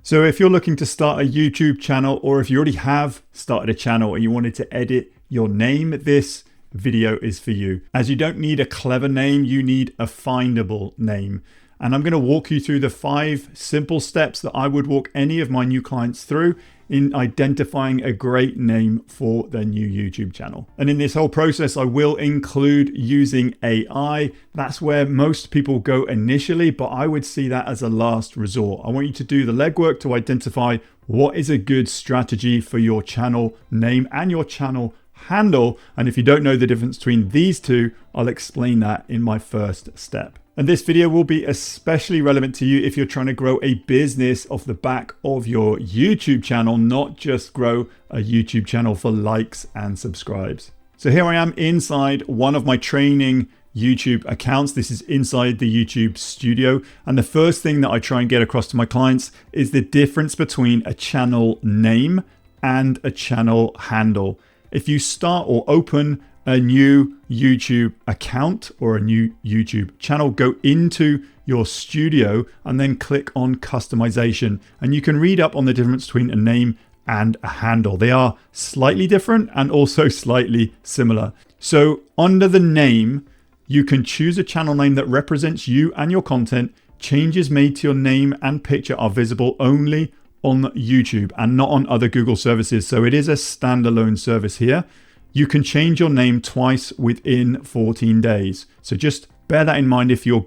So if you're looking to start a YouTube channel, or if you already have started a channel and you wanted to edit your name, this video is for you. As you don't need a clever name, you need a findable name. And I'm going to walk you through the 5 simple steps that I would walk any of my new clients through in identifying a great name for their new YouTube channel. And in this whole process, I will include using AI. That's where most people go initially, but I would see that as a last resort. I want you to do the legwork to identify what is a good strategy for your channel name and your channel handle. And if you don't know the difference between these two, I'll explain that in my first step. And this video will be especially relevant to you if you're trying to grow a business off the back of your YouTube channel, not just grow a YouTube channel for likes and subscribes. So here I am inside one of my training YouTube accounts. This is inside the YouTube studio. And the first thing that I try and get across to my clients is the difference between a channel name and a channel handle. If you start or open a new YouTube account or a new YouTube channel, go into your studio and then click on customization. And you can read up on the difference between a name and a handle. They are slightly different and also slightly similar. So under the name, you can choose a channel name that represents you and your content. Changes made to your name and picture are visible only on YouTube and not on other Google services. So it is a standalone service here. You can change your name twice within 14 days. So just bear that in mind. If you're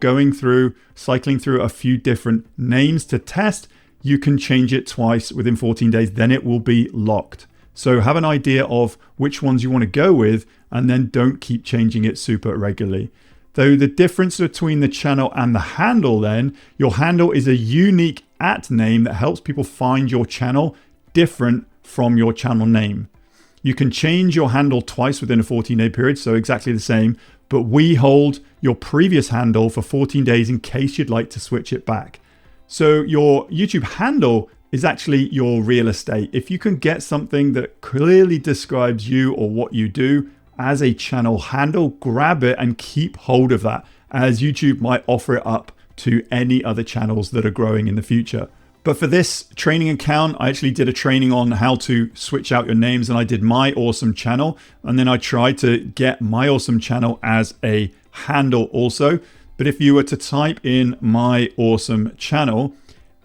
cycling through a few different names to test, you can change it twice within 14 days, then it will be locked. So have an idea of which ones you want to go with, and then don't keep changing it super regularly. Though the difference between the channel and the handle then, your handle is a unique @ name that helps people find your channel different from your channel name. You can change your handle twice within a 14-day period, so exactly the same, but we hold your previous handle for 14 days in case you'd like to switch it back. So your YouTube handle is actually your real estate. If you can get something that clearly describes you or what you do as a channel handle, grab it and keep hold of that, as YouTube might offer it up to any other channels that are growing in the future. But for this training account, I actually did a training on how to switch out your names, and I did My Awesome Channel. And then I tried to get My Awesome Channel as a handle also. But if you were to type in My Awesome Channel,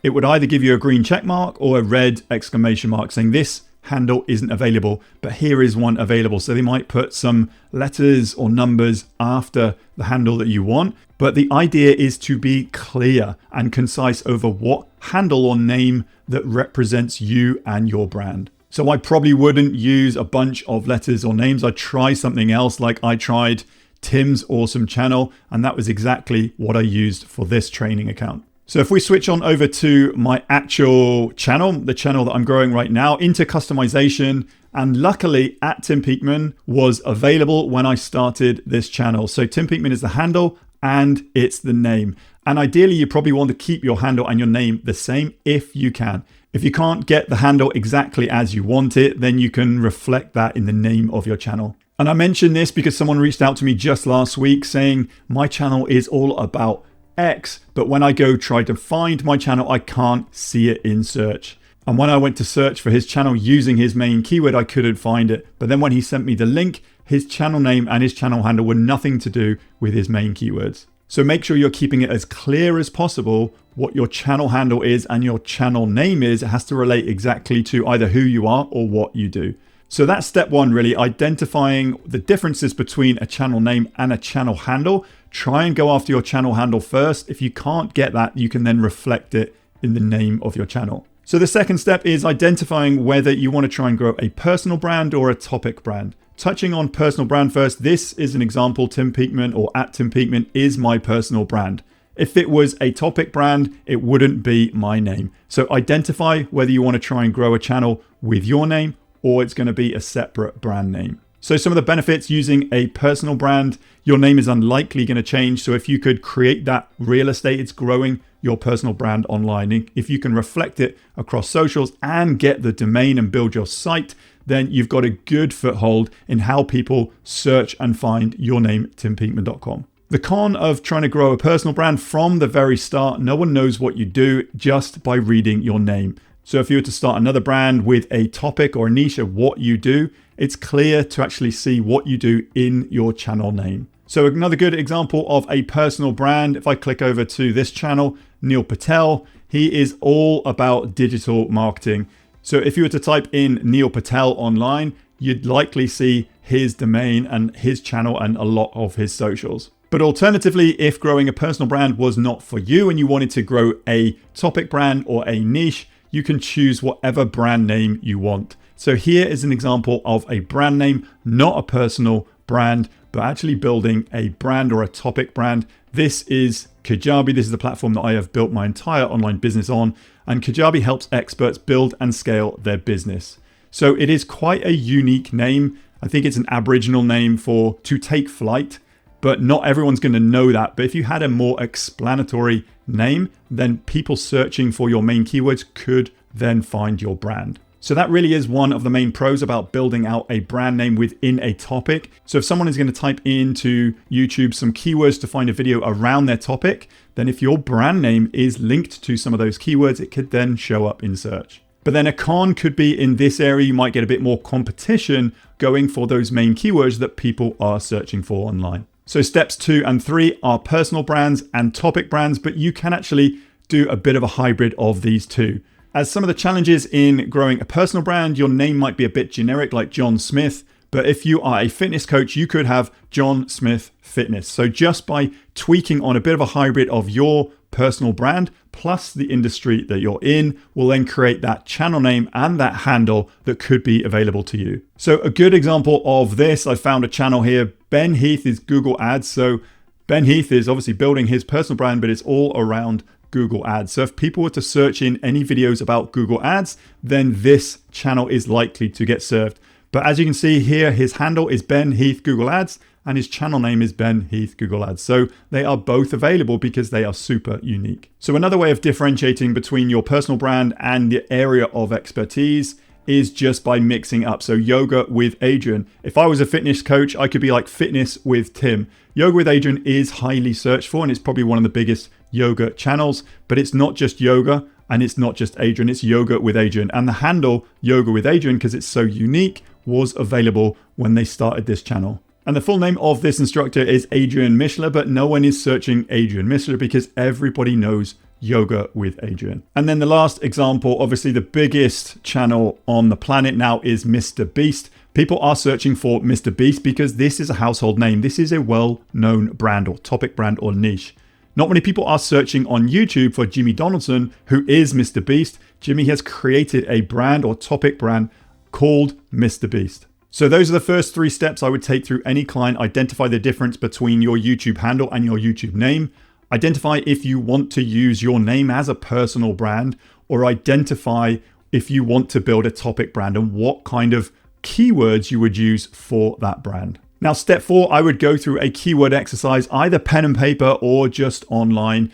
it would either give you a green check mark or a red exclamation mark saying this handle isn't available, but here is one available. So they might put some letters or numbers after the handle that you want. But the idea is to be clear and concise over what handle or name that represents you and your brand. So I probably wouldn't use a bunch of letters or names. I'd try something else, like I tried Tim's Awesome Channel, and that was exactly what I used for this training account. So if we switch on over to my actual channel, the channel that I'm growing right now, into customization, and luckily @TimPeakman was available when I started this channel. So Tim Peakman is the handle and it's the name. And ideally, you probably want to keep your handle and your name the same if you can. If you can't get the handle exactly as you want it, then you can reflect that in the name of your channel. And I mentioned this because someone reached out to me just last week saying, my channel is all about X, but when I go try to find my channel, I can't see it in search. And when I went to search for his channel using his main keyword, I couldn't find it. But then when he sent me the link, his channel name and his channel handle were nothing to do with his main keywords. So make sure you're keeping it as clear as possible what your channel handle is and your channel name is. It has to relate exactly to either who you are or what you do. So that's step 1, really, identifying the differences between a channel name and a channel handle. Try and go after your channel handle first. If you can't get that, you can then reflect it in the name of your channel. So the second step is identifying whether you want to try and grow a personal brand or a topic brand. Touching on personal brand first, this is an example. Tim Peakman or @TimPeakman is my personal brand. If it was a topic brand, it wouldn't be my name. So identify whether you want to try and grow a channel with your name or it's going to be a separate brand name. So some of the benefits using a personal brand, your name is unlikely going to change. So if you could create that real estate, it's growing your personal brand online. If you can reflect it across socials and get the domain and build your site, then you've got a good foothold in how people search and find your name, timpeakman.com. The con of trying to grow a personal brand from the very start, no one knows what you do just by reading your name. So if you were to start another brand with a topic or a niche of what you do, it's clear to actually see what you do in your channel name. So another good example of a personal brand, if I click over to this channel, Neil Patel, he is all about digital marketing. So if you were to type in Neil Patel online, you'd likely see his domain and his channel and a lot of his socials. But alternatively, if growing a personal brand was not for you and you wanted to grow a topic brand or a niche, you can choose whatever brand name you want. So here is an example of a brand name, not a personal brand, but actually building a brand or a topic brand. This is Kajabi. This is the platform that I have built my entire online business on. And Kajabi helps experts build and scale their business. So it is quite a unique name. I think it's an Aboriginal name for to take flight, but not everyone's going to know that. But if you had a more explanatory name, then people searching for your main keywords could then find your brand. So that really is one of the main pros about building out a brand name within a topic. So if someone is going to type into YouTube some keywords to find a video around their topic, then if your brand name is linked to some of those keywords, it could then show up in search. But then a con could be in this area, you might get a bit more competition going for those main keywords that people are searching for online. So steps 2 and 3 are personal brands and topic brands, but you can actually do a bit of a hybrid of these two. As some of the challenges in growing a personal brand, your name might be a bit generic like John Smith, but if you are a fitness coach, you could have John Smith Fitness. So just by tweaking on a bit of a hybrid of your personal brand plus the industry that you're in will then create that channel name and that handle that could be available to you. So a good example of this, I found a channel here. Ben Heath is Google Ads. So Ben Heath is obviously building his personal brand, but it's all around Google Ads. So if people were to search in any videos about Google Ads, then this channel is likely to get served. But as you can see here, his handle is Ben Heath Google Ads and his channel name is Ben Heath Google Ads. So they are both available because they are super unique. So another way of differentiating between your personal brand and the area of expertise is just by mixing up. So yoga with Adriene. If I was a fitness coach, I could be like fitness with Tim. Yoga with Adriene is highly searched for and it's probably one of the biggest yoga channels, but it's not just yoga and it's not just Adriene, it's yoga with Adriene. And the handle yoga with Adriene, because it's so unique, was available when they started this channel. And the full name of this instructor is Adriene Mishler, but no one is searching Adriene Mishler because everybody knows yoga with Adriene. And then the last example, obviously the biggest channel on the planet now is MrBeast. People are searching for MrBeast because this is a household name. This is a well-known brand or topic brand or niche. Not many people are searching on YouTube for Jimmy Donaldson, who is MrBeast. Jimmy has created a brand or topic brand called MrBeast. So those are the first 3 steps I would take through any client. Identify the difference between your YouTube handle and your YouTube name. Identify if you want to use your name as a personal brand, or identify if you want to build a topic brand and what kind of keywords you would use for that brand. Now, step 4, I would go through a keyword exercise, either pen and paper or just online.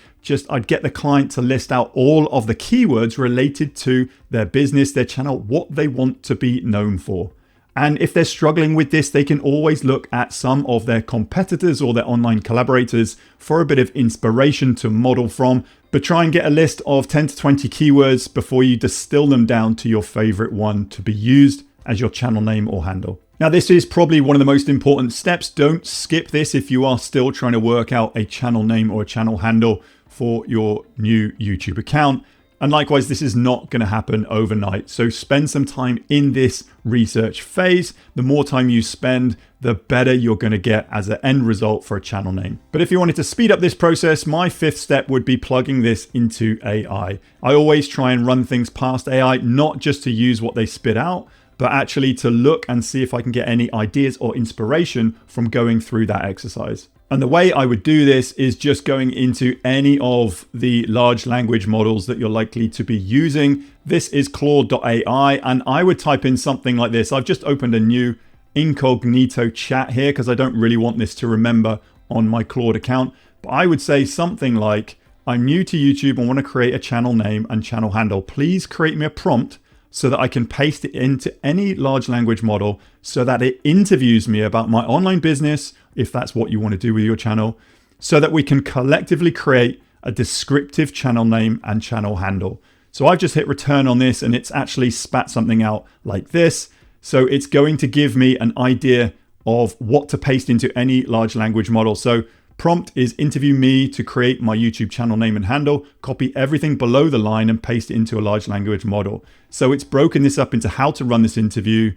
I'd get the client to list out all of the keywords related to their business, their channel, what they want to be known for. And if they're struggling with this, they can always look at some of their competitors or their online collaborators for a bit of inspiration to model from. But try and get a list of 10 to 20 keywords before you distill them down to your favorite one to be used as your channel name or handle. Now, this is probably one of the most important steps. Don't skip this if you are still trying to work out a channel name or a channel handle for your new YouTube account. And likewise, this is not going to happen overnight. So spend some time in this research phase. The more time you spend, the better you're going to get as an end result for a channel name. But if you wanted to speed up this process, my 5th step would be plugging this into AI. I always try and run things past AI, not just to use what they spit out, but actually to look and see if I can get any ideas or inspiration from going through that exercise. And the way I would do this is just going into any of the large language models that you're likely to be using. This is Claude.ai, and I would type in something like this. I've just opened a new incognito chat here because I don't really want this to remember on my Claude account. But I would say something like, I'm new to YouTube and want to create a channel name and channel handle. Please create me a prompt so that I can paste it into any large language model so that it interviews me about my online business, if that's what you want to do with your channel, so that we can collectively create a descriptive channel name and channel handle. So I've just hit return on this and it's actually spat something out like this. So it's going to give me an idea of what to paste into any large language model. So prompt is interview me to create my YouTube channel name and handle, copy everything below the line and paste it into a large language model. So it's broken this up into how to run this interview,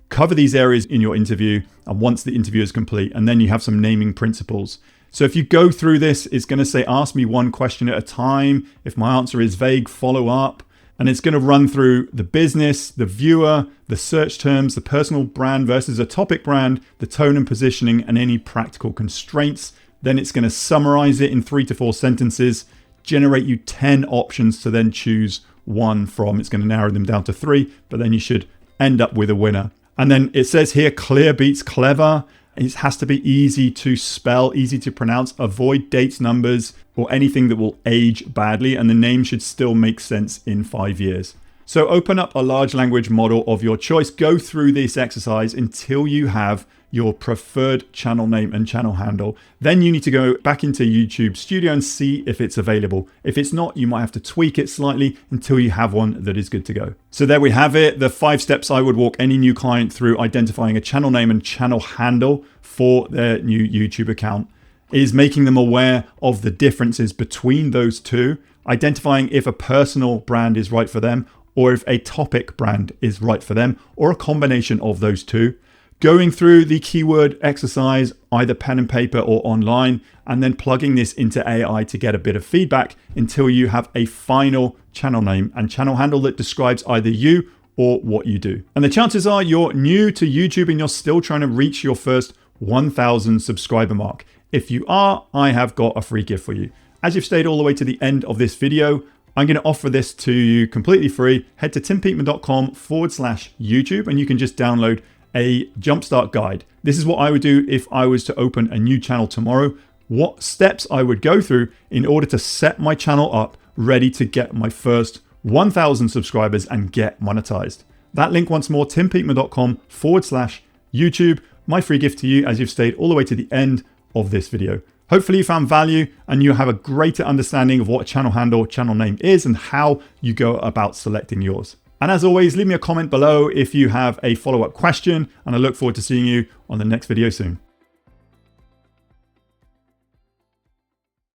cover these areas in your interview, and once the interview is complete, and then you have some naming principles. So if you go through this, it's going to say, ask me one question at a time. If my answer is vague, follow up. And it's going to run through the business, the viewer, the search terms, the personal brand versus a topic brand, the tone and positioning, and any practical constraints. Then it's going to summarize it in 3 to 4 sentences, generate you 10 options to then choose one from. It's going to narrow them down to 3, but then you should end up with a winner. And then it says here, clear beats clever. It has to be easy to spell, easy to pronounce, avoid dates, numbers, or anything that will age badly, and the name should still make sense in 5 years. So open up a large language model of your choice, go through this exercise until you have your preferred channel name and channel handle. Then you need to go back into YouTube Studio and see if it's available. If it's not, you might have to tweak it slightly until you have one that is good to go. So there we have it. The 5 steps I would walk any new client through identifying a channel name and channel handle for their new YouTube account is making them aware of the differences between those two, identifying if a personal brand is right for them or if a topic brand is right for them, or a combination of those two. Going through the keyword exercise, either pen and paper or online, and then plugging this into AI to get a bit of feedback until you have a final channel name and channel handle that describes either you or what you do. And the chances are you're new to YouTube and you're still trying to reach your first 1,000 subscriber mark. If you are, I have got a free gift for you. As you've stayed all the way to the end of this video, I'm going to offer this to you completely free. Head to timpeakman.com/YouTube and you can just download a jumpstart guide. This is what I would do if I was to open a new channel tomorrow, what steps I would go through in order to set my channel up ready to get my first 1,000 subscribers and get monetized. That link once more, timpeakman.com/YouTube, my free gift to you as you've stayed all the way to the end of this video. Hopefully you found value and you have a greater understanding of what a channel handle, channel name is and how you go about selecting yours. And as always, leave me a comment below if you have a follow-up question, and I look forward to seeing you on the next video soon.